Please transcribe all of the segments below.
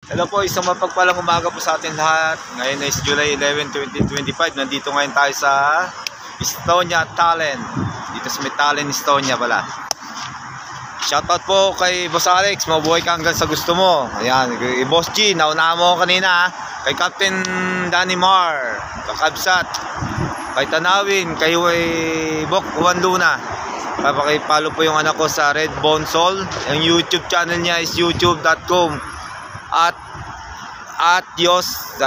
Hello po, isang mapagpalang umaga po sa ating lahat. Ngayon is July 11, 2025. Nandito ngayon tayo sa Estonia, Tallinn. Dito sa may Tallinn, Estonia pala. Shoutout po kay Boss Alex. Mabuhay ka hanggang sa gusto mo. Ayan, kay Boss G, naunahan mo kanina. Kay Captain Danny Mar, kakabsat. Kay Tanawin, kay Bok Juan Luna. Papakipalo po yung anak ko sa Red Bone Soul. Ang YouTube channel niya is youtube.com at Yos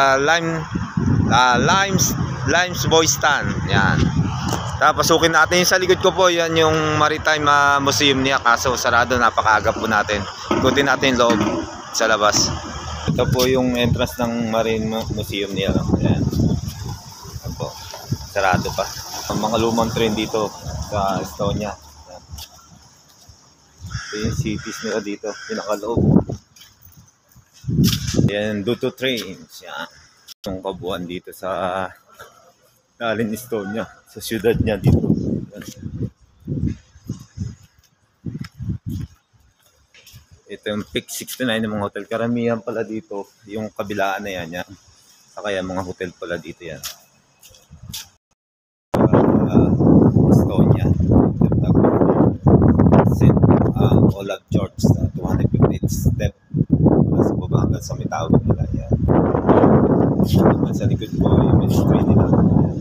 Limes Boy Stand. Yan. Tapos pasukin natin yung sa likod ko po. Yan yung Maritime Museum niya. Kaso sarado, napakaagap po natin. Ikutin natin loob sa labas. Ito po yung entrance ng Marine Museum niya. Yan. Yan po. Sarado pa. Ang mga lumang train dito sa Estonia. Yan. Ito yung cities nila dito. Pinakaloob. Yan, Duto Trains. Yan. Yung kabuuan dito sa Tallinn, Estonia. Sa syudad niya dito. Yan. Ito yung Peak 69 ng mga hotel. Karamihan pala dito. Yung kabilaan na yan. Yan. Saka yan, mga hotel pala dito yan. Estonia. St. Olaf George. 258th step. Sa baba hanggang sa may tawag nila. Yan. Sa likod po yung ministry nila. Yan.